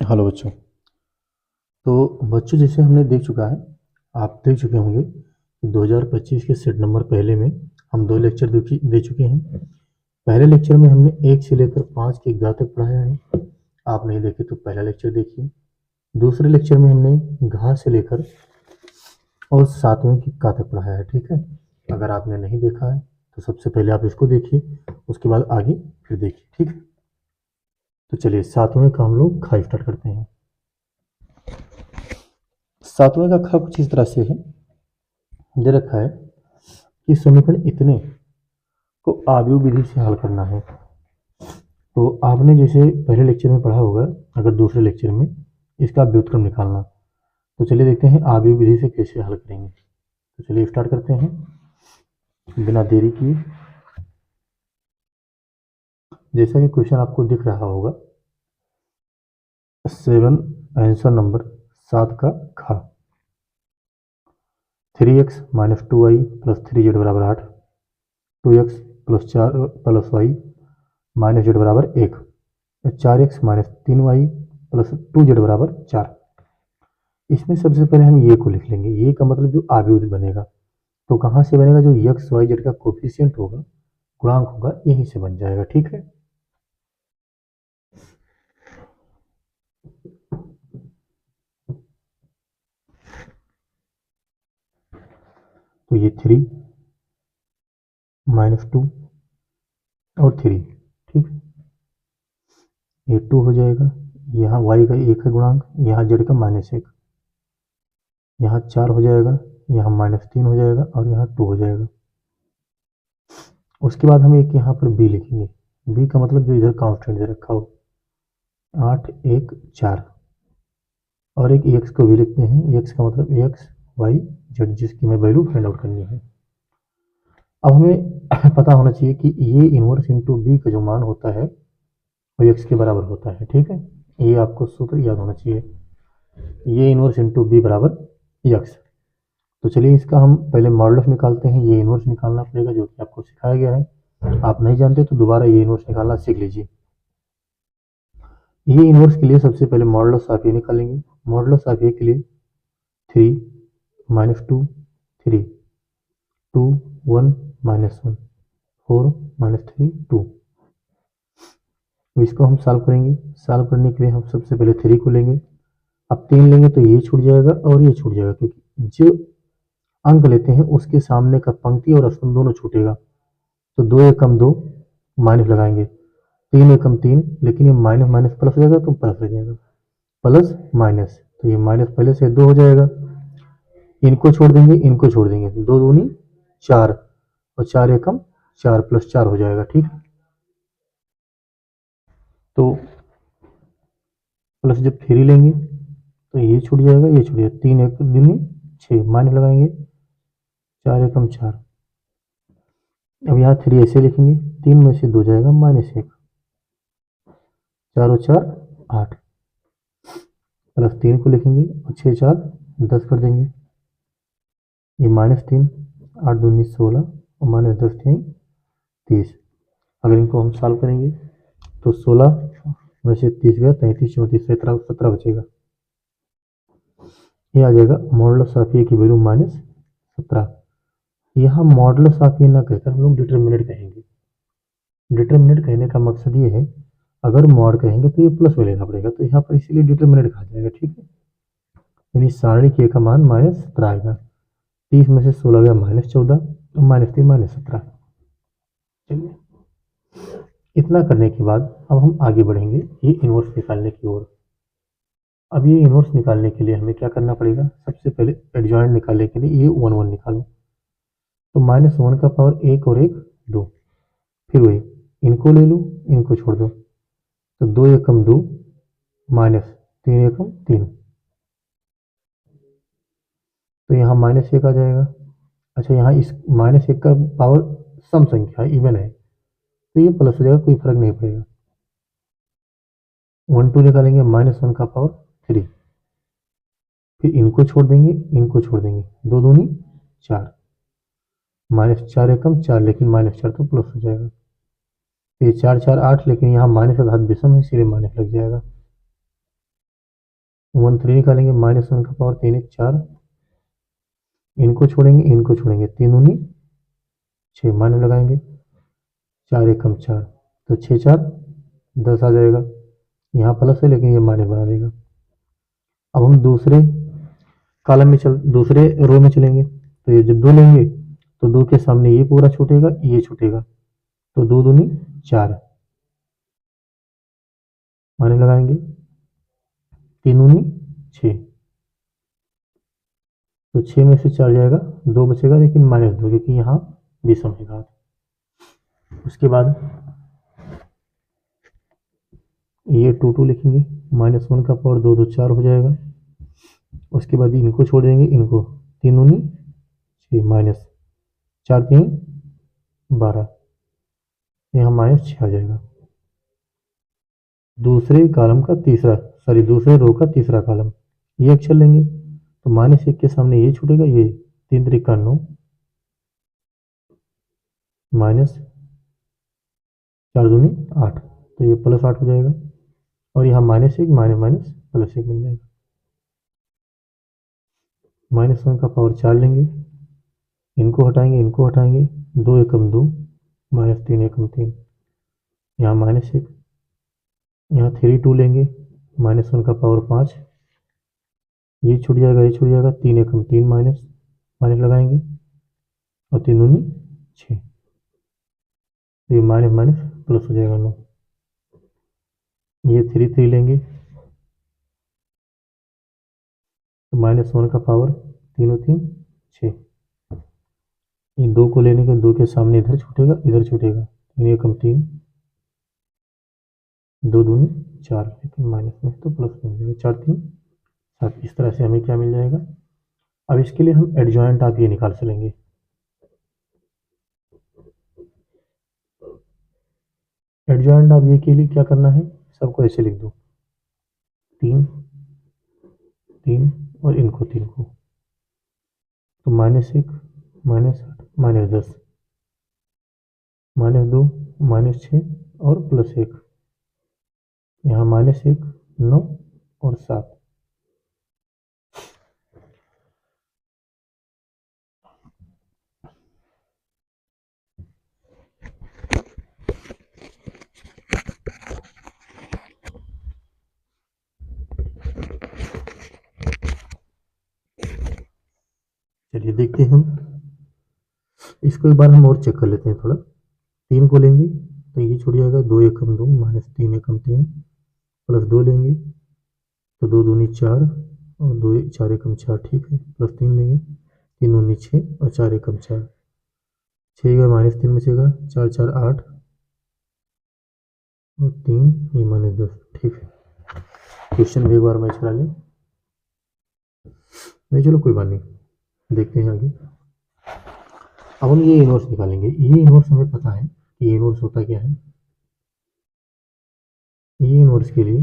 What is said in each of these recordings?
Hello बच्चों। तो बच्चों जैसे हमने देख चुका है, आप देख चुके होंगे कि 2025 के सेट नंबर पहले में हम 2 लेक्चर दे चुके हैं। पहले लेक्चर में हमने 1 से लेकर 5 के घा तक पढ़ाया है। आप नहीं देखे तो पहला लेक्चर देखिए। दूसरे लेक्चर में हमने घा से लेकर और 7वें के का तक पढ़ाया है, ठीक है। अगर आपने नहीं देखा है तो सबसे पहले आप इसको देखिए, उसके बाद आगे फिर देखिए, ठीक है। तो चलिए 7वें का हम लोग खा स्टार्ट करते हैं। 7वें का खा कुछ इस तरह से है, दे रखा है कि समीकरण इतने को आव्यूह विधि से हल करना है। तो आपने जैसे पहले लेक्चर में पढ़ा होगा, अगर दूसरे लेक्चर में इसका व्युत्क्रम निकालना। तो चलिए देखते हैं आव्यूह विधि से कैसे हल करेंगे। तो चलिए स्टार्ट करते हैं बिना देरी किए। जैसा कि क्वेश्चन आपको दिख रहा होगा, 7 आंसर नंबर 7 का खा। 3x minus 2y plus 3z बराबर 8, 2x plus 4 plus y minus z बराबर 1, 4x minus 3y plus 2z बराबर 4। इसमें सबसे पहले हम ये को लिख लेंगे। ये का मतलब जो आव्यूह बनेगा, तो कहाँ से बनेगा? जो एक्स वाई जेड का कोफिशिएंट होगा, गुणांक होगा, यहीं से बन जाएगा, ठीक है। तो ये 3 माइनस 2 और 3, ठीक। ये 2 हो जाएगा, यहाँ y का 1 है गुणांक, यहाँ z का -1, यहाँ 4 हो जाएगा, यहाँ -3 हो जाएगा और यहाँ 2 हो जाएगा। उसके बाद हम एक यहाँ पर b लिखेंगे। b का मतलब जो इधर कांस्टेंट दे रखा हो, 8 1 4, और एक x को भी लिखते हैं। x का मतलब x y z, जिसकी हमें वैल्यू फाइंड आउट करनी है। अब हमें पता होना चाहिए कि ये इनवर्स इंटू बी का जो मान होता है वो x के बराबर होता है, ठीक है। ये आपको सूत्र याद होना चाहिए, ये इनवर्स इंटू बी बराबर x। तो चलिए इसका हम पहले मॉडुलस निकालते हैं। ये इनवर्स निकालना पड़ेगा, जो कि आपको सिखाया गया है। आप नहीं जानते तो दोबारा ये इनवर्स निकालना सीख लीजिए। ये इनवर्स के लिए सबसे पहले मॉडुलस ऑफ ए निकालेंगे। मॉडुलस ऑफ ए के लिए 3 माइनस 2 3, 2 1 माइनस 1, 4 माइनस 3 2। इसको हम सॉल्व करेंगे। सॉल्व करने के लिए हम सबसे पहले 3 को लेंगे। अब 3 लेंगे तो ये छूट जाएगा और ये छूट जाएगा, क्योंकि जो अंक लेते हैं उसके सामने का पंक्ति और स्तंभ दोनों छूटेगा। तो 2 एकम 2, माइनस लगाएंगे। 3 एकम 3, लेकिन ये माइनस माइनस प्लस हो जाएगा तो प्लस हो जाएगा, प्लस माइनस, तो ये माइनस पहले से 2 हो जाएगा। इनको छोड़ देंगे, इनको छोड़ देंगे, 2 दूनी 4 और 4 एकम 4 प्लस 4 हो जाएगा, ठीक। तो प्लस जब 3 लेंगे तो ये छूट जाएगा, ये छूट जाएगा, 3 एक दूनी 6, माइनस लगाएंगे, 4 एकम 4। अब यहाँ 3 ऐसे लिखेंगे, 3 में से 2 जाएगा -1, 4 और 4 8, प्लस 3 को लिखेंगे और 6 4 10 कर देंगे। ये -3, 8 दूनी 16 और -10 3 30। अगर इनको हम सॉल्व करेंगे तो 16 में से 30 गया, 33 34 17 17 बचेगा। ये आ जाएगा मॉडुलस ऑफ ए की वैल्यू -17। यहाँ मॉडुलस ऑफ ए ना कहकर हम लोग डिटरमिनेंट कहेंगे। डिटरमिनेंट कहने का मकसद ये है, अगर मॉड कहेंगे तो ये प्लस में लेना पड़ेगा, तो यहाँ पर इसीलिए डिटरमिनेंट कहा जाएगा, ठीक है। यानी सारणी के का मान -17 आएगा। 30 में से 16 गया -14 और -3 -17। चलिए, इतना करने के बाद अब हम आगे बढ़ेंगे ये इनवर्स निकालने की ओर। अब ये इनवर्स निकालने के लिए हमें क्या करना पड़ेगा? सबसे पहले एडजॉइंट निकालने के लिए ये 1 1 निकालो। तो -1 का पावर 1 और 1 2, फिर वही इनको ले लो, इनको छोड़ दो, तो 2 एकम 2 -3 एकम 3, तो यहाँ -1 आ जाएगा। अच्छा, यहाँ इस -1 का पावर सम संख्या है, इवन है, तो ये प्लस हो जाएगा, कोई फर्क नहीं पड़ेगा। 1 2 निकालेंगे, -1 का पावर 3, फिर इनको छोड़ देंगे, इनको छोड़ देंगे, 2 दूनी 4, -4 एकम 4, लेकिन -4 तो प्लस हो जाएगा। ये 4 4 8, लेकिन यहाँ माइनस का घात विषम है, इसलिए माइनस लग जाएगा। 1 3 निकालेंगे, -1 का पावर 3 1 4, इनको छोड़ेंगे 3 दूनी 6, माइनस लगाएंगे 4 एकम 4, तो 6 4 10 आ जाएगा। यहाँ प्लस है लेकिन ये माइनस बना देगा। अब हम दूसरे रो में चलेंगे, तो ये जब 2 लेंगे तो 2 के सामने ये पूरा छूटेगा, ये छूटेगा, तो 2 दूनी 4, माइनस लगाएंगे 3 दूनी 6, तो 6 में से 4 जाएगा, 2 बचेगा लेकिन -2 क्योंकि यहाँ विषम है घात। उसके बाद ये 2 2 लिखेंगे, -1 का पावर 2 2 4 हो जाएगा। उसके बाद इनको छोड़ देंगे, इनको 3 दूनी 6, माइनस 4 3 12, यहाँ -6 आ जाएगा। दूसरे रो का तीसरा कॉलम, ये अक्षर लेंगे तो -1 के सामने ये छूटेगा, ये 3 3 9, -4 दूनी 8, तो ये +8 हो जाएगा। और यहाँ -1 माइनस +1 मिल जाएगा। -1 का पावर 4 लेंगे, इनको हटाएंगे 2 एकम 2, -3 एकम 3, यहाँ -1, यहाँ 3 2 लेंगे, -1 का पावर 5, ये छूट जाएगा 3 एकम 3, माइनस लगाएंगे और 3 दूनी 6, तो ये माइनस प्लस हो जाएगा 9। ये 3 3 लेंगे तो -1 का पावर 3 3 6, ये 2 को लेने के 2 के सामने इधर छूटेगा 3 एकम 3, 2 दूनी 4, लेकिन माइनस में तो प्लस में हो जाएगा, 4 3 7। इस तरह से हमें क्या मिल जाएगा। अब इसके लिए हम एडजॉइंट आप ये निकाल चलेंगे। एडजॉइंट आप ये के लिए क्या करना है, सबको ऐसे लिख दो, 3 3 और इनको 3 को, तो -1 -8 -10, -2 -6 और +1, यहाँ -1 9 और 7। चलिए देखते हैं हम इसको, एक बार हम और चेक कर लेते हैं थोड़ा। 3 को लेंगे तो ये छूट जाएगा, 2 एकम 2, -3 एकम 3, +2 लेंगे तो 2 दूनी 4 और 2 4 एकम 4, ठीक है, +3 लेंगे 3 दूनी 6 और 4 एकम 4, 6 का -3 बचेगा, 4 4 8 और 3 ये -10, ठीक है। क्वेश्चन भी एक बार मैच करा लें, नहीं चलो कोई बात नहीं, देखते हैं आगे। अब हम ये इनवर्स निकालेंगे। ये इनवर्स हमें पता है कि ये इनवर्स होता क्या है। ये इनवर्स के लिए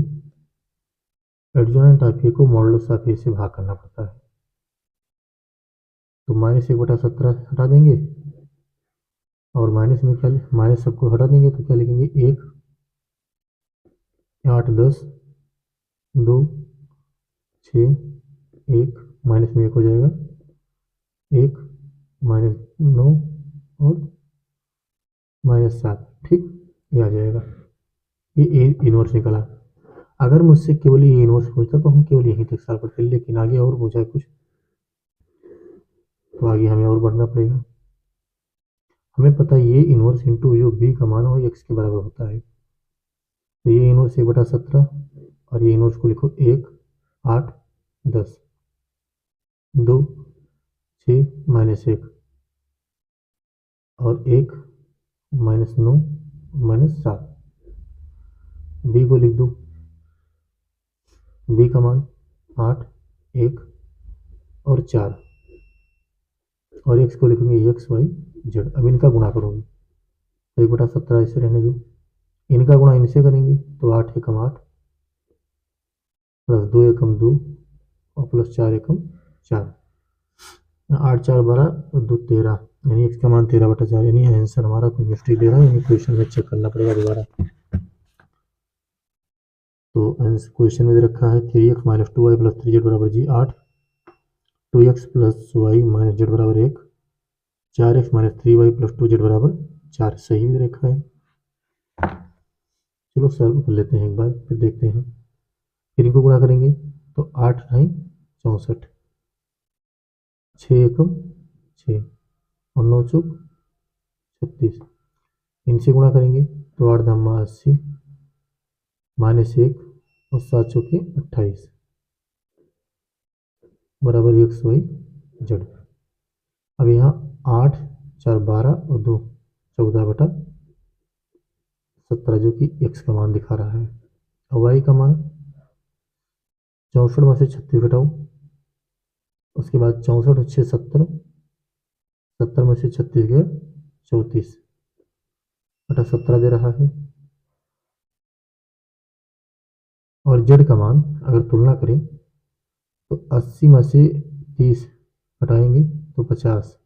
एडजॉइंट ऑफ ए को मॉडुलस ऑफ ए से भाग करना पड़ता है, तो -1/17 हटा देंगे और माइनस में क्या, माइनस सबको हटा देंगे तो क्या लिखेंगे, 1 8 10 2 6 1, माइनस में 1 हो जाएगा, 1 -9 और -7, ठीक, ये आ जाएगा। ये इनवर्स निकला। अगर मुझसे केवल ये इनवर्स पूछता तो हम केवल यहीं तक सॉल्व करते, लेकिन आगे और पूछा कुछ तो आगे हमें और बढ़ना पड़ेगा। हमें पता है ये इनवर्स इंटू जो बी का मान हो x के बराबर होता है, तो ये इनवर्स 1/17 और ये इनवर्स को लिखो 1 8 10 2 6 -1 और 1 -9 -7। बी को लिख दो, बी का मान 8 1 और 4 और x को लिखेंगे x y z। अब इनका गुणा करोगे तो 1/17 ऐसे रहने दो, इनका गुणा इनसे करेंगे तो 8 एकम 8 +2 एकम 2 और +4 एकम 4, 8 4 12 और 2 13, यानी x का मान 13/4, यानी आंसर हमारा कोई मिस्टेक दे रहा है, यानी क्वेश्चन में चेक करना पड़ेगा दोबारा। तो क्वेश्चन में दे रखा है 3x minus 2y plus 3z बराबर जी 8, 2x plus y minus z बराबर 1, 4x minus 3y plus 2z बराबर 4 सही भी दे रखा है। चलो सॉल्व कर लेते हैं एक बार, फिर देखते हैं। फिर इनको गुणा करेंगे तो 8 9 64, 6 एकम 6 और 9 चौक 36। इनसे गुणा करेंगे तो 8 दामा 80 माइनस 1 और 7 चौके 28 बराबर 100 जेड। अब यहाँ 8 4 12 और 2 14/17 जो कि x का मान दिखा रहा है। और y का मान 64 में से 36 घटाओ, उसके बाद 64 और 6 70, 70 में से 36 गया 34/17 दे रहा है। और z का मान अगर तुलना करें तो 80 में से 30 घटाएंगे तो 50,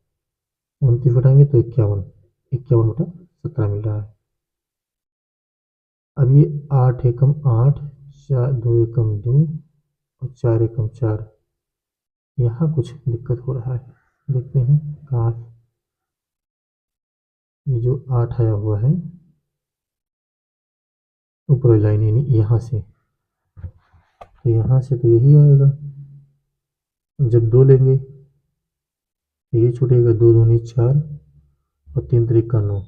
29 घटाएंगे तो 51, 51/17 मिल रहा है। अब ये 8 एकम 8, 4 2 एकम 2 और 4 एकम 4, यहाँ कुछ दिक्कत हो रहा है, देखते हैं कहाँ। ये जो 8 आया हुआ है ऊपर लाइन यानी यहाँ से, तो यहाँ से तो यही आएगा। जब 2 लेंगे तो ये छूटेगा, 2 दूनी 4 और 3 त्रिका 9।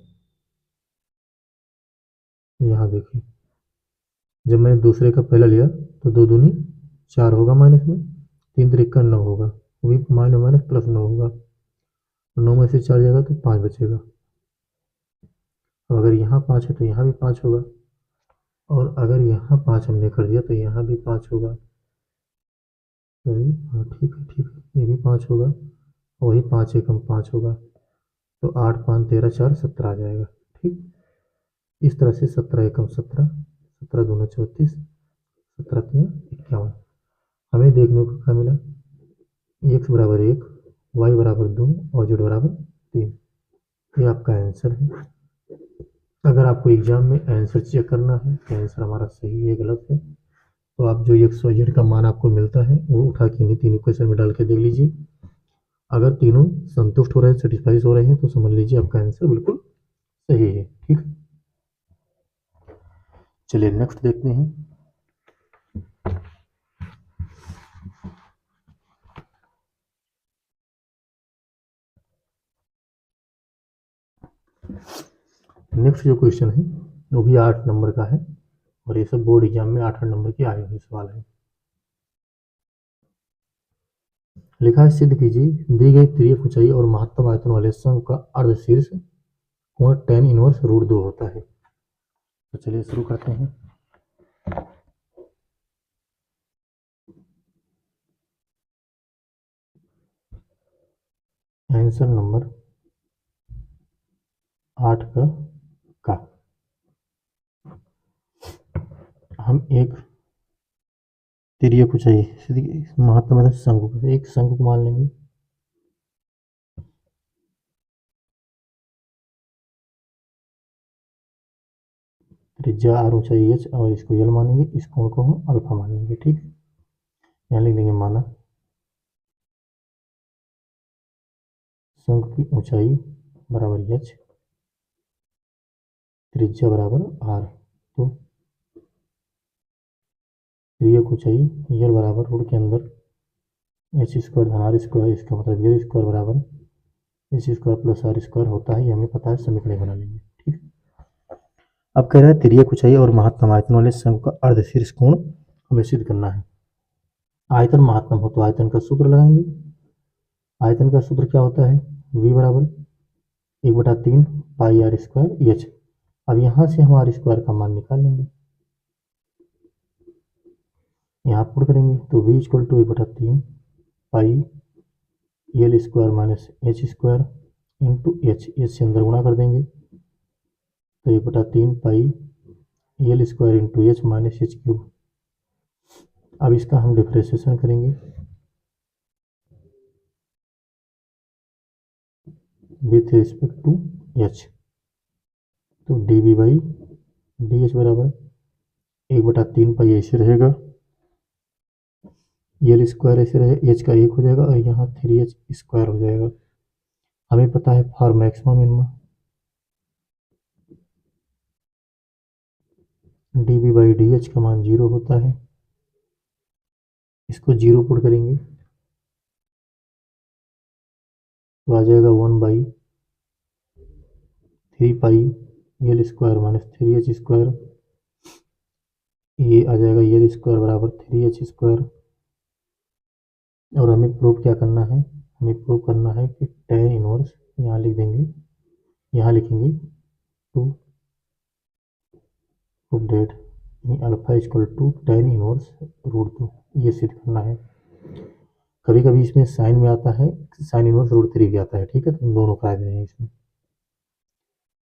यहाँ देखिए जब मैंने दूसरे का पहला लिया तो 2 दूनी 4 होगा माइनस में, 3 त्रिका 9 होगा, वो भी माइनस माइनस प्लस 9 होगा। 9 में से 4 जाएगा तो 5 बचेगा। और अगर यहाँ 5 है तो यहाँ भी 5 होगा, और अगर यहाँ 5 हमने कर दिया तो यहाँ भी 5 होगा। सही, हाँ ठीक है ठीक है, ये भी 5 होगा, वही 5 एकम 5 होगा। तो 8 5 13 4 17 आ जाएगा। ठीक, इस तरह से 17 एकम 17, 17 दूना 34, 17 3 51। हमें देखने को क्या मिला, x बराबर 1, y बराबर 2 और z बराबर 3। ये आपका आंसर है। अगर आपको एग्जाम में आंसर चेक करना है कि आंसर हमारा सही है गलत है, तो आप जो x y z का मान आपको मिलता है वो उठा के इन्हीं तीन इक्वेशन में डाल के देख लीजिए। अगर तीनों संतुष्ट हो रहे हैं, सेटिस्फाइज हो रहे हैं, तो समझ लीजिए आपका आंसर बिल्कुल सही है। ठीक, चलिए नेक्स्ट देखते हैं। नेक्स्ट जो क्वेश्चन है वो भी 8 नंबर का है, और ये सब बोर्ड एग्जाम में 8 नंबर के आए हुए सवाल है। लिखा है सिद्ध कीजिए दी गई तिर्यक ऊंचाई और महत्तम आयतन वाले शंकु का अर्धशीर्ष कोण tan इनवर्स √2 होता है। तो चलिए शुरू करते हैं। आंसर नंबर 8 का हम एक तिर्यक ऊंचाई महत्तम आयतन शंकु, एक शंकु को मान लेंगे। त्रिज्या r ऊंचाई h और इसको यल मानेंगे, इस कोण को हम अल्फा मानेंगे। ठीक, यहाँ लिख देंगे माना शंकु की ऊंचाई बराबर h, त्रिज्या बराबर r। तो तिर्यक ऊंचाई यल बराबर रूट के अंदर एच स्क्वायर धन आर स्क्वायर, इसका मतलब यल स्क्वायर बराबर H square plus R square होता है, ये हमें पता है, समीकरण बना लेंगे। ठीक, अब कह रहा है तिर्यक ऊंचाई और महत्तम आयतन वाले शंकु का अर्धशीर्ष कोण हमें सिद्ध करना है। आयतन महत्तम हो तो आयतन का सूत्र लगाएंगे। आयतन का सूत्र क्या होता है, v बराबर 1/3 पाई आर स्क्वायर एच। अब यहाँ से हम आर स्क्वायर का मान निकाल लेंगे, यहाँ पुट करेंगे तो v equal to 1/3 pi L square minus H square into H, H से अंदर गुणा कर देंगे तो 1/3 pi L square into H minus H cube. अब इसका हम डिफरेंशिएशन करेंगे विथ रिस्पेक्ट टू एच, तो D we by D H बराबर 1/3 पाई ऐसे रहेगा, यल स्क्वायर ऐसे रहे, एच का 1 हो जाएगा और यहाँ 3h स्क्वायर हो जाएगा। हमें पता है फॉर मैक्सिमम मिनिमम dv/dh का मान 0 होता है। इसको 0 पुट करेंगे तो आ जाएगा 1/3 pi l square minus 3h square, ये आ जाएगा यल स्क्वायर बराबर 3h स्क्वायर। और हमें प्रूव क्या करना है, हमें प्रूव करना है कि tan इनवर्स, यहाँ लिख देंगे, यहाँ लिखेंगे to prove that alpha equal to tan inverse √2, ये सिद्ध करना है। कभी कभी इसमें साइन में आता है, साइन इनवर्स √3 भी आता है, ठीक है, तो दोनों करा दे हैं इसमें।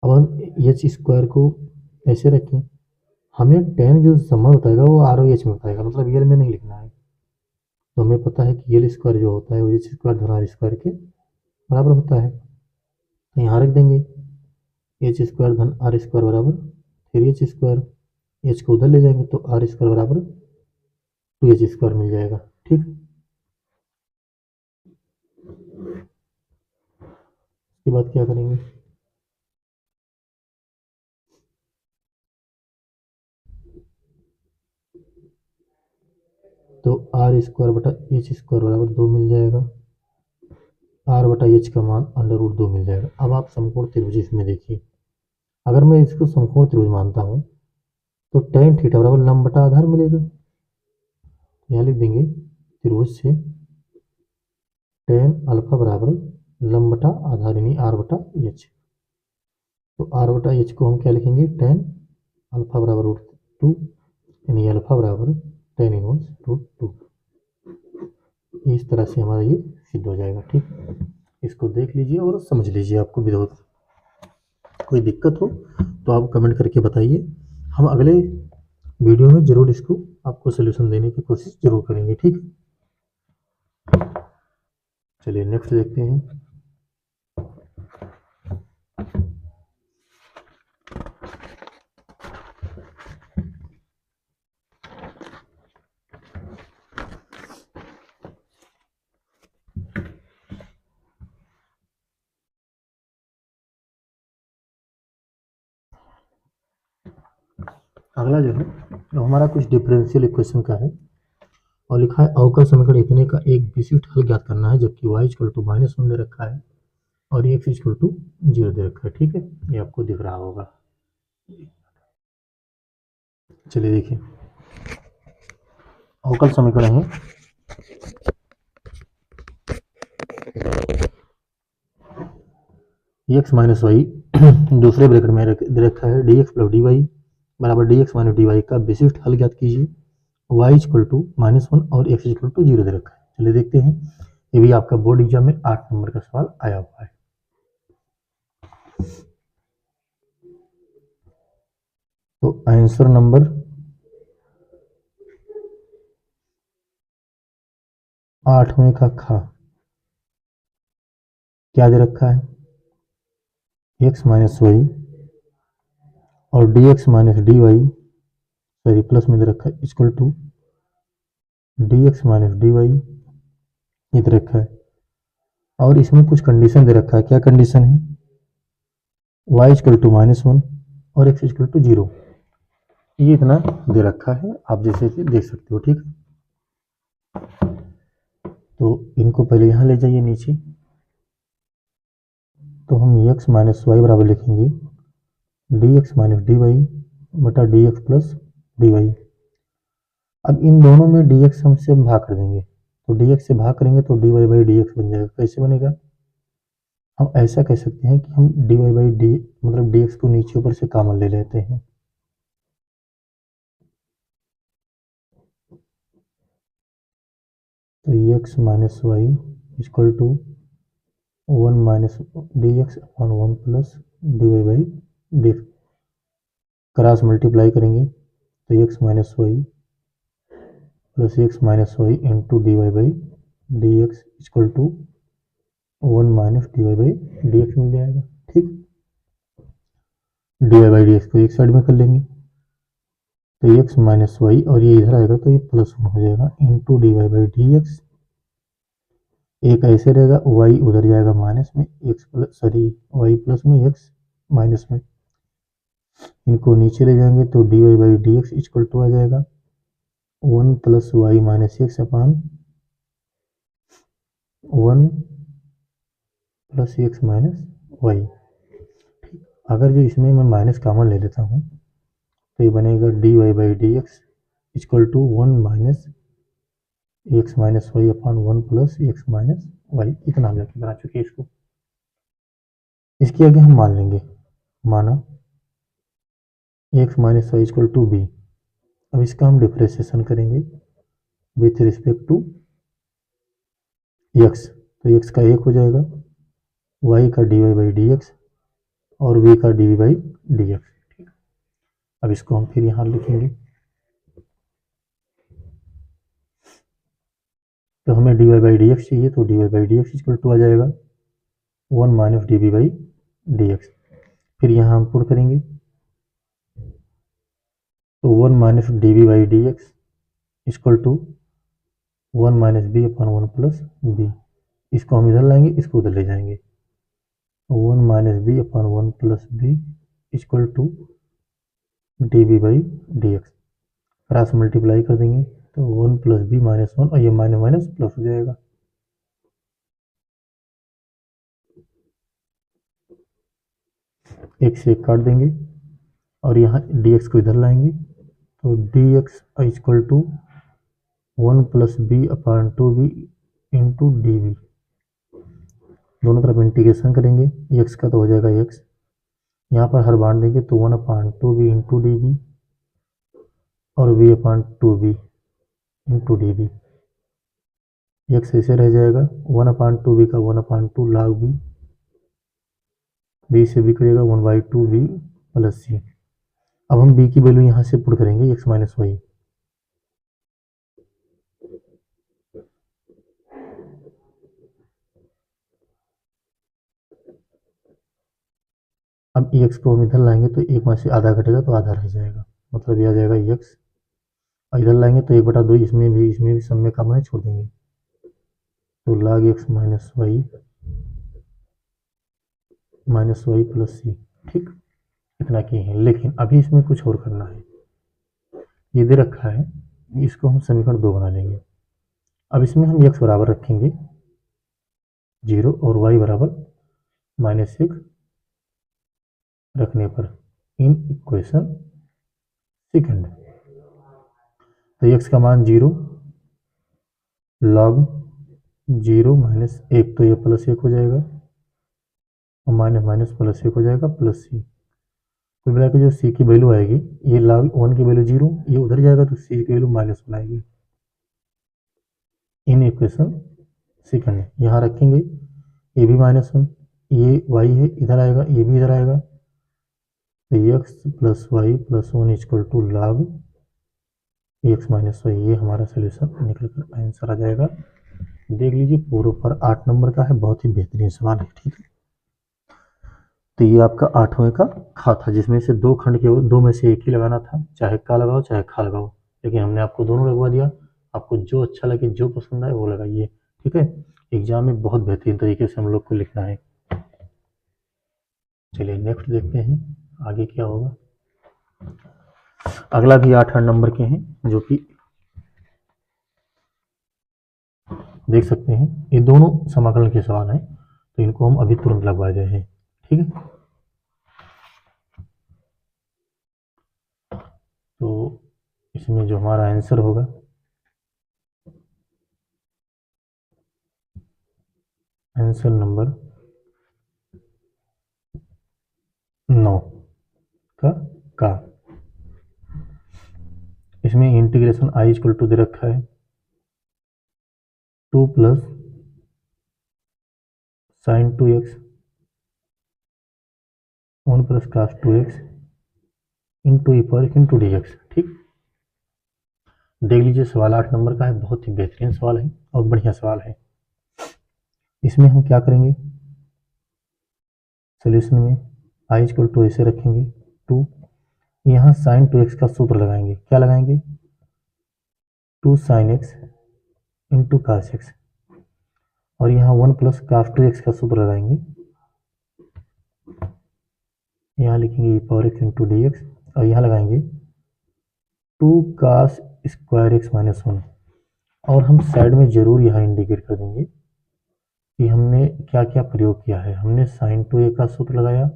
अब हम एच स्क्वायर को ऐसे रखें, हमें tan जो समा बताएगा वो ROH में बताएगा, मतलब यल में नहीं लिखना है। तो हमें पता है कि यल स्क्वायर जो होता है वो एच स्क्वायर धन आर स्क्वायर के बराबर होता है, तो यहाँ रख देंगे एच स्क्वायर धन आर स्क्वायर बराबर 3h स्क्वायर, एच को उधर ले जाएंगे तो आर स्क्वायर बराबर 2h स्क्वायर मिल जाएगा, ठीक। इसके बाद क्या करेंगे, तो आर स्क्वायर बटा एच स्क्वायर बराबर 2 मिल जाएगा, आर बटा एच का मान √2 मिल जाएगा। अब आप समकोण त्रिभुज इसमें देखिए, अगर मैं इसको समकोण त्रिभुज मानता हूँ तो tan थीटा बराबर लंब बटा आधार मिलेगा, यहाँ लिख देंगे त्रिभुज से tan अल्फा बराबर लंब बटा आधार यानी आर बटा एच, तो आर बटा एच को हम क्या लिखेंगे, tan अल्फा बराबर √2 यानी अल्फा बराबर tan इनवर्स √2। इस तरह से हमारा ये सिद्ध हो जाएगा, ठीक। इसको देख लीजिए और समझ लीजिए, आपको विरोध कोई दिक्कत हो तो आप कमेंट करके बताइए, हम अगले वीडियो में जरूर इसको आपको सोल्यूशन देने की कोशिश जरूर करेंगे, ठीक। चलिए नेक्स्ट देखते हैं। अगला जो है वो हमारा कुछ डिफरेंशियल इक्वेशन का है और लिखा है अवकल समीकरण इतने का एक विशिष्ट हल ज्ञात करना है, जबकि y इक्वल टू -1 दे रखा है और x इक्वल टू 0 दे रखा है, ठीक है, ये आपको दिख रहा होगा। चलिए देखिए, अवकल समीकरण है x माइनस वाई दूसरे ब्रैकेट में दे रखा है dx प्लस dy बराबर dx माइनस dy का विशिष्ट हल ज्ञात कीजिए, y इक्वल टू -1 और x इक्वल टू 0 दे रखा है। चलिए देखते हैं, ये भी आपका बोर्ड एग्जाम में 8 नंबर का सवाल आया हुआ है। तो आंसर नंबर 8वें का खा क्या दे रखा है, x माइनस वाई और dx minus dy, sorry plus में दे रखा है equal to dx minus dy, ये दे रखा है और इसमें कुछ कंडीशन दे रखा है। क्या कंडीशन है, y इक्वल टू -1 और x इक्वल टू 0, ये इतना दे रखा है, आप जैसे देख सकते हो, ठीक। तो इनको पहले यहाँ ले जाइए नीचे, तो हम x माइनस वाई बराबर लिखेंगे dx माइनस dy बटा dx प्लस dy। अब इन दोनों में dx हमसे भाग कर देंगे, तो dx से भाग करेंगे तो dy/dx बन जाएगा। कैसे बनेगा, हम ऐसा कह सकते हैं कि हम dy/d मतलब dx को नीचे ऊपर से कॉमन ले लेते हैं, तो x minus y equal to 1 minus dx upon 1 plus dy/dx, cross multiply करेंगे तो x minus y plus x minus y into dy/dx equal to 1 minus dy/dx मिल जाएगा, ठीक। dy/dx को एक साइड में कर लेंगे तो एक्स माइनस वाई, और ये इधर आएगा तो ये प्लस वन हो जाएगा into d Y by D x. एक ऐसे रहेगा, वाई उधर जाएगा माइनस में, x plus sorry y plus में, एक्स माइनस में। इनको नीचे ले जाएंगे तो d Y by D x equal to आ जाएगा one plus y minus x upon one plus x minus y. अगर जो इसमें मैं माइनस कॉमन ले लेता हूँ तो ये बनेगा D Y by D x equal to one minus X minus Y upon one plus x minus Y. इतना हम जाके बना चुके हैं इसको। इसके आगे हम मान लेंगे, माना x minus y equal to b. अब इसका हम डिफ्रेंशिएशन करेंगे विथ रिस्पेक्ट टू एक्स, तो एक्स का एक हो जाएगा, वाई का d Y by D x और वी का d we by D x. ठीक, अब इसको हम फिर यहाँ लिखेंगे। तो हमें d Y by D x चाहिए, तो d Y by D x equal to आ जाएगा one minus D we by D X. फिर यहाँ हम पुट करेंगे तो one minus D we by D x equal to one minus B upon one plus B. इसको हम इधर लाएंगे, इसको उधर ले जाएंगे, one minus B upon one plus B equal to D B by D X. Cross multiply कर देंगे तो one plus B minus one, और ये माइनस माइनस प्लस हो जाएगा। एक से एक काट देंगे और यहाँ डी एक्स को इधर लाएंगे तो D x equal to one plus B upon two B into D B. दोनों तरफ इंटीग्रेशन करेंगे, एक्स का तो हो जाएगा एक्स, यहाँ पर हर बांट देंगे तो one upon two B into D b और v upon two B into D b. X ऐसे रह जाएगा, वन अपान टू बी का one upon two log b, b से बी करेगा one by two b plus c. अब हम b की वैल्यू यहाँ से पुट करेंगे एक्स माइनस वाई। अब एक्स को हम इधर लाएंगे तो एक में से आधा घटेगा तो आधा रह जाएगा, मतलब ये आ जाएगा एक्स, और इधर लाएंगे तो एक बटा दो, इसमें भी सब में कम है, छोड़ देंगे तो लाग एक्स माइनस वाई प्लस सी। ठीक, इतना किए हैं, लेकिन अभी इसमें कुछ और करना है। ये दे रखा है, इसको हम समीकरण 2 बना लेंगे। अब इसमें हम एक्स बराबर रखेंगे 0 और वाई बराबर माइनस एक रखने पर इन इक्वेशन सेकंड। तो एक्स का मान 0 लॉग 0 माइनस एक, तो ये प्लस एक हो जाएगा और माइनस माइनस प्लस एक हो जाएगा प्लस सी। कुल मिला के जो सी की वैल्यू आएगी, ये लॉग वन की वैल्यू 0, ये उधर जाएगा तो सी की वैल्यू माइनस वन आएगी इन इक्वेशन सेकंड। यहाँ रखेंगे ये भी माइनस वन, ये वाई है इधर आएगा, ये भी इधर आएगा, तो X plus Y plus one equal to log X minus Y. ये हमारा सोल्यूशन निकल कर आंसर आ जाएगा। देख लीजिए, पूरे पर 8 नंबर का है, बहुत ही बेहतरीन सवाल है। ठीक है, तो ये आपका 8वें का खा था, जिसमें से दो खंड के दो में से एक ही लगाना था, चाहे का लगाओ चाहे खा लगाओ, लेकिन हमने आपको दोनों लगवा दिया। आपको जो अच्छा लगे, जो पसंद आए वो लगाइए। ठीक है, एग्जाम में बहुत बेहतरीन तरीके से हम लोग को लिखना है। चलिए नेक्स्ट देखते हैं आगे क्या होगा। अगला भी 8 नंबर के हैं, जो कि देख सकते हैं, ये दोनों समाकलन के सवाल हैं, तो इनको हम अभी तुरंत लगवा रहे हैं। ठीक है, तो इसमें जो हमारा आंसर होगा आंसर नंबर 9 का इसमें इंटीग्रेशन आई इक्वल टू दे रखा है 2 plus sine 2x 1 plus cos 2x into e power into d x. ठीक, देख लीजिए, सवाल 8 नंबर का है, बहुत ही बेहतरीन सवाल है और बढ़िया सवाल है। इसमें हम क्या करेंगे, सोल्यूशन में आई इक्वल टू ऐसे रखेंगे 2, यहाँ साइन 2x का सूत्र लगाएंगे। क्या लगाएंगे? 2 sin x into cos x, और यहाँ 1 प्लस काफ 2x का सूत्र लगाएंगे। यहाँ लिखेंगे e power x into d x, और यहाँ लगाएंगे 2 कास स्क्वायर एक्स माइनस 1। और हम साइड में जरूर यहाँ इंडिकेट कर देंगे कि हमने क्या क्या प्रयोग किया है। हमने साइन 2a का सूत्र लगाया,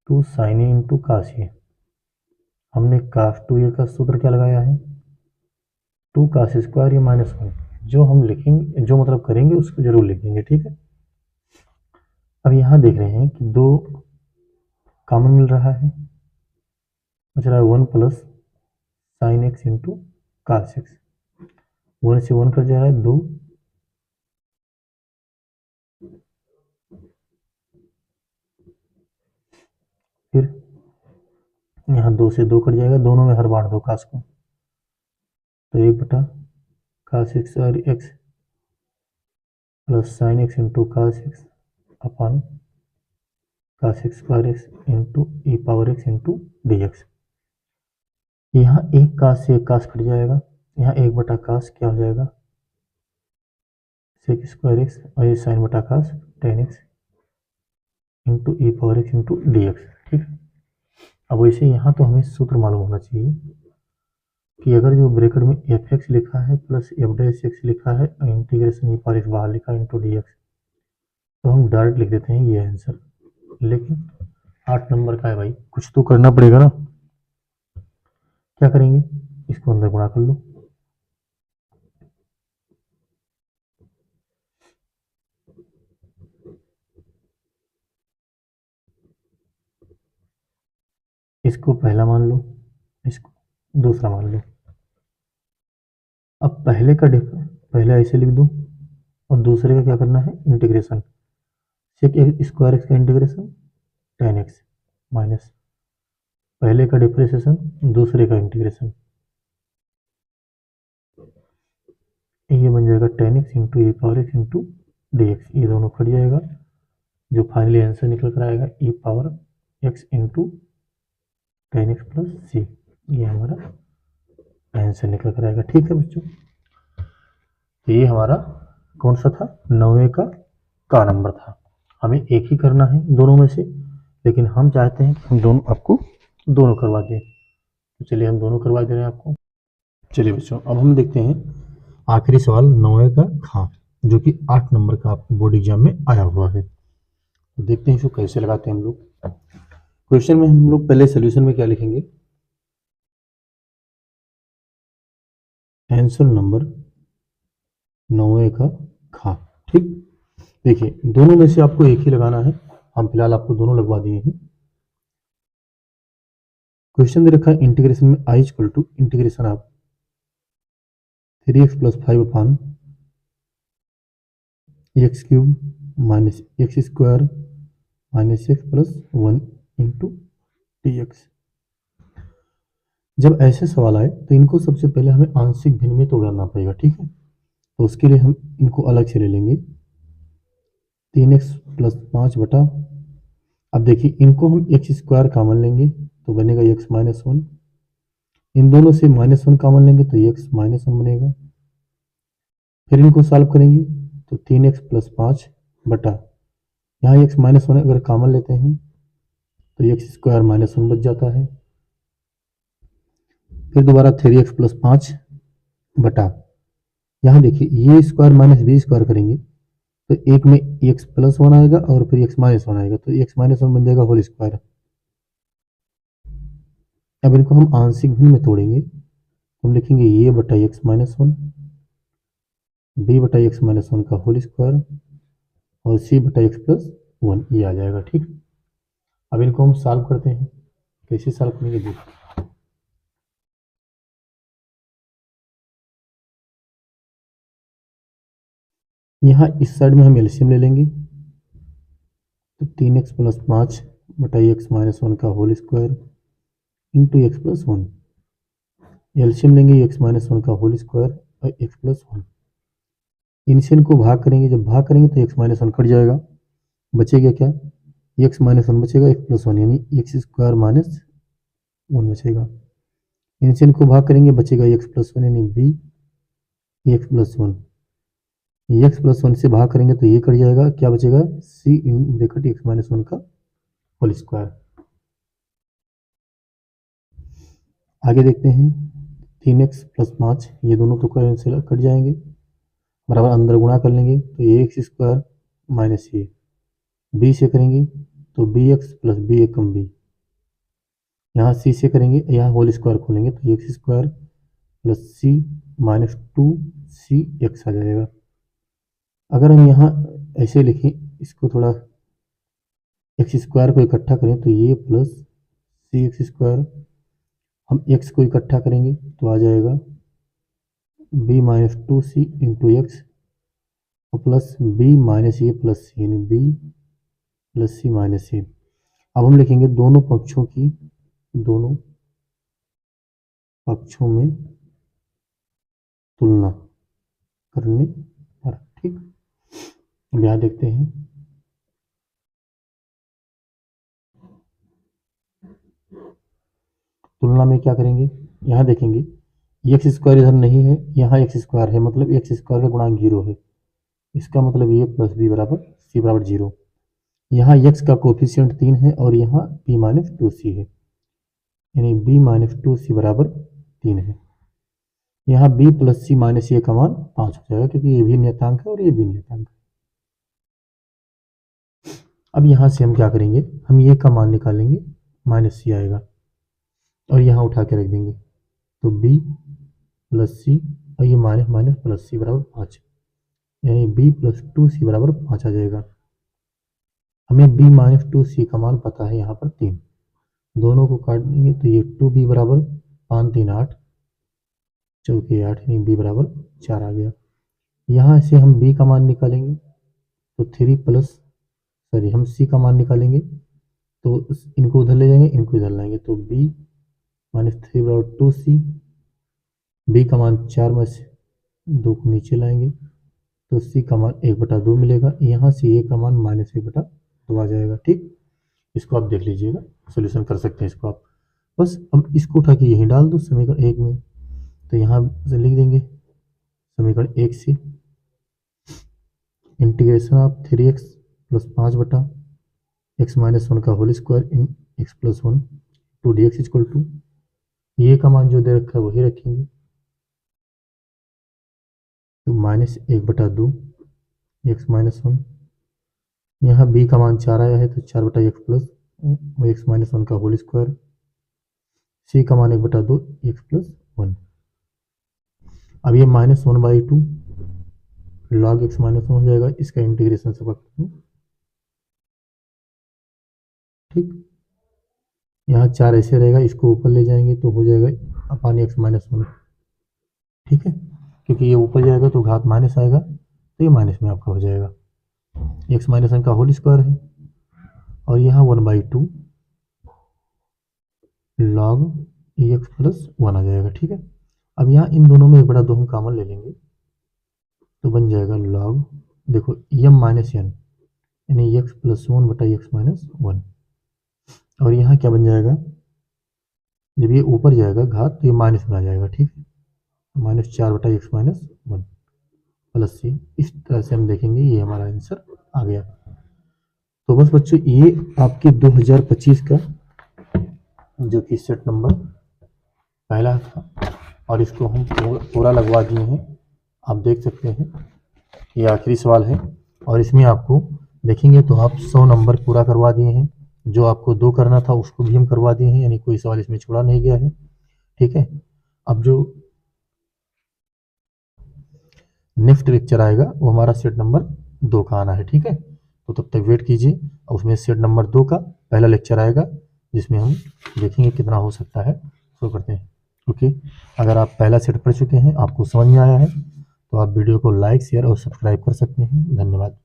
2 sin a इंटू कास ए। हमने काफ 2a का सूत्र क्या लगाया है? 2 कास स्क्वायर ए माइनस 1। जो हम लिखेंगे, जो मतलब करेंगे, उसको जरूर लिखेंगे, ठीक है। अब यहाँ देख रहे हैं कि 2 कॉमन मिल रहा है, बच रहा है 1 plus sine x into cos X. 1 से 1 कट जा रहा है, 2। फिर यहाँ 2 से 2 कट जाएगा, दोनों में हर बार दो कास को, तो 1 बटा कास एक्स और x plus sine x into cos x upon cos x square x into e power x into d x. यहाँ एक कास से एक कास कट जाएगा, यहाँ 1 बटा कास क्या हो जाएगा? सेक स्क्वायर एक्स, और ये साइन बटा cos tan x into e power x into d x, ठीक है। अब वैसे यहाँ तो हमें सूत्र मालूम होना चाहिए कि अगर जो ब्रैकेट में एफ एक्स लिखा है प्लस एफ डैश एक्स लिखा है और इंटीग्रेशन ई पावर एक्स बाहर लिखा है इंटू डी एक्स, तो हम डायरेक्ट लिख देते हैं ये आंसर। लेकिन 8 नंबर का है भाई, कुछ तो करना पड़ेगा ना। क्या करेंगे? इसको अंदर गुणा कर लो, इसको पहला मान लो, इसको दूसरा मान लो। अब पहले का डिफरेंस पहले ऐसे लिख दूं, और दूसरे का क्या करना है? इंटीग्रेशन। सेक स्क्वायर एक्स का इंटीग्रेशन टेन एक्स माइनस पहले का डिफरेंशिएशन, दूसरे का इंटीग्रेशन, ये बन जाएगा tan x into e power x into d x. ये दोनों कट जाएगा, जो फाइनली आंसर निकल कर आएगा e power x into tan x plus c. ये हमारा आंसर निकल कर आएगा, ठीक है बच्चों। तो ये हमारा कौन सा था? 9वें का नंबर था। हमें एक ही करना है दोनों में से, लेकिन हम चाहते हैं कि हम दोनों आपको दोनों करवा दें, तो चलिए हम दोनों करवा दे रहे हैं आपको। चलिए बच्चों, अब हम देखते हैं आखिरी सवाल 9वें का खा, जो कि 8 नंबर का आपको बोर्ड एग्जाम में आया हुआ है। तो देखते हैं इसको कैसे लगाते हैं हम लोग। क्वेश्चन में हम लोग पहले सोल्यूशन में क्या लिखेंगे? आंसर नंबर 9वें का खा, ठीक। देखिए, दोनों में से आपको एक ही लगाना है, हम फिलहाल आपको दोनों लगवा दिए हैं। क्वेश्चन दे रखा है इंटीग्रेशन में I equal to integration of 3x plus 5 upon x cube minus x square minus x plus 1 into d x. जब ऐसे सवाल आए तो इनको सबसे पहले हमें आंशिक भिन्न में तोड़ना पड़ेगा, ठीक है। तो उसके लिए हम इनको अलग से ले लेंगे, 3x प्लस 5 बटा, अब देखिए इनको हम एक्स स्क्वायर कॉमन लेंगे तो बनेगा एक्स माइनस 1, इन दोनों से माइनस 1 कॉमन लेंगे तो एक्स माइनस 1 बनेगा। फिर इनको सॉल्व करेंगे तो 3x प्लस 5 बटा, यहाँ एक्स माइनस 1 अगर कॉमन लेते हैं तो एक्स स्क्वायर माइनस 1 बच जाता है। फिर दोबारा 3x प्लस 5 बटा, यहाँ देखिए ये स्क्वायर माइनस बी स्क्वायर करेंगे तो एक में एक्स प्लस 1 आएगा और फिर एक्स माइनस 1 आएगा, तो एक्स माइनस 1 बन जाएगा होल स्क्वायर। अब इनको हम आंशिक भिन्न में तोड़ेंगे, हम लिखेंगे ये बटा एक्स माइनस 1, बी बटा एक्स माइनस 1 का होल स्क्वायर, और सी बटा एक्स प्लस 1, ये आ जाएगा, ठीक। अब इनको हम सॉल्व करते हैं, कैसे सॉल्व करेंगे देखिए। यहाँ इस साइड में हम एलसीएम ले लेंगे, तो 3x प्लस 5 बटा एक्स माइनस 1 का whole square into X plus 1, LCM लेंगे एक्स माइनस 1 का होल स्क्वायर और एक्स प्लस 1, इनसे इनको भाग करेंगे, जब भाग करेंगे तो एक्स माइनस 1 कट जाएगा, बचेगा क्या? एक्स माइनस 1 बचेगा, एक्स प्लस 1 यानी एक्स स्क्वायर माइनस 1 बचेगा। इनसे इनको भाग करेंगे, बचेगा x+1 यानी b x+1। x+1 से भाग करेंगे तो ये कट जाएगा, क्या बचेगा, c इन ब्रैकेट x-1 का होल स्क्वायर। आगे देखते हैं 3x + 5, ये दोनों तो कैंसिल कट जाएंगे, बराबर अंदर गुणा कर लेंगे तो ax² माइनस ये b से करेंगे तो bx + b एकम b, यहाँ c से करेंगे, यहाँ होल स्क्वायर खोलेंगे तो x² + c माइनस 2cx आ जाएगा। अगर हम यहाँ ऐसे लिखें, इसको थोड़ा x² को इकट्ठा करें तो ये प्लस cx², हम x को इकट्ठा करेंगे तो आ जाएगा b minus 2c into x और प्लस b माइनस ये प्लस c यानी b plus c minus c। अब हम लिखेंगे दोनों पक्षों में तुलना करने पर, ठीक। अब यहाँ देखते हैं तुलना में क्या करेंगे, यहाँ देखेंगे x² इधर नहीं है, यहाँ x² है, मतलब x² का गुणांक 0 है, इसका मतलब ये प्लस b बराबर c बराबर 0। यहाँ x का कोफिशिएंट 3 है और यहाँ b माइनस 2c है, यानी b माइनस 2c बराबर 3 है। यहाँ b plus c minus c का मान 5 हो जाएगा, क्योंकि ये भी नियतांक है और ये भी नियतांक है। अब यहाँ से हम क्या करेंगे, हम ये का मान निकालेंगे, माइनस c आएगा और यहाँ उठा के रख देंगे तो b प्लस c और ये माइनस माइनस प्लस c बराबर 5, यानी b प्लस 2c बराबर 5 आ जाएगा। हमें b माइनस 2c का मान पता है यहाँ पर 3, दोनों को काट देंगे तो ये 2b बराबर 5 3 8 चौके 8, यानी b बराबर 4 आ गया। यहाँ से हम b का मान निकालेंगे तो 3 प्लस हम c का मान निकालेंगे तो इनको उधर ले जाएंगे, इनको इधर लाएंगे तो b माइनस 3 बराबर 2c, b का मान 4 में से 2 को नीचे लाएंगे तो c का मान 1/2 मिलेगा, यहाँ से a का मान माइनस 1/2 आ जाएगा, ठीक। इसको आप देख लीजिएगा, सोल्यूशन कर सकते हैं इसको आप, बस अब इसको उठा के यहीं डाल दो समीकरण 1 में, तो यहाँ से लिख देंगे समीकरण 1 से इंटीग्रेशन ऑफ 3x + 5/x-1 का whole square in x+1 to dx equal to, ये का मान जो दे रखा है वही रखेंगे तो माइनस 1/2 x-1, यहाँ b का मान 4 आया है तो 4/x प्लस x-1 का होल स्क्वायर, c का मान 1/2 x+1। अब ये -1/2 log x-1 हो जाएगा, इसका इंटीग्रेशन सब ठीक। यहाँ 4 ऐसे रहेगा, इसको ऊपर ले जाएंगे तो हो जाएगा अपान x-1, ठीक है, क्योंकि ये ऊपर जाएगा तो घात माइनस आएगा तो ये माइनस में आपका हो जाएगा, x-1 का होल स्क्वायर है और यहाँ 1/2 log x+1 आ जाएगा, ठीक है। अब यहाँ इन दोनों में 1/2 हम कॉमन ले लेंगे तो बन जाएगा log, देखो m माइनस n यानी x+1/x-1, और यहाँ क्या बन जाएगा, जब ये ऊपर जाएगा घात तो ये माइनस में आ जाएगा, ठीक है, -4/x-1 प्लस c। इस तरह से हम देखेंगे, ये हमारा आंसर आ गया। तो बस बच्चों ये आपके 2025 का जो कि सेट नंबर पहला था और इसको हम पूरा लगवा दिए हैं, आप देख सकते हैं ये आखिरी सवाल है और इसमें आपको देखेंगे तो आप 100 नंबर पूरा करवा दिए हैं, जो आपको 2 करना था उसको भी हम करवा दिए हैं, यानी कोई सवाल इसमें छोड़ा नहीं गया है, ठीक है। अब जो नेक्स्ट लेक्चर आएगा वो हमारा सेट नंबर 2 का आना है, ठीक है। तो तब तक वेट कीजिए और उसमें सेट नंबर 2 का पहला लेक्चर आएगा जिसमें हम देखेंगे कितना हो सकता है, शुरू करते हैं। ओके, अगर आप पहला सेट पढ़ चुके हैं, आपको समझ में आया है तो आप वीडियो को लाइक शेयर और सब्सक्राइब कर सकते हैं। धन्यवाद।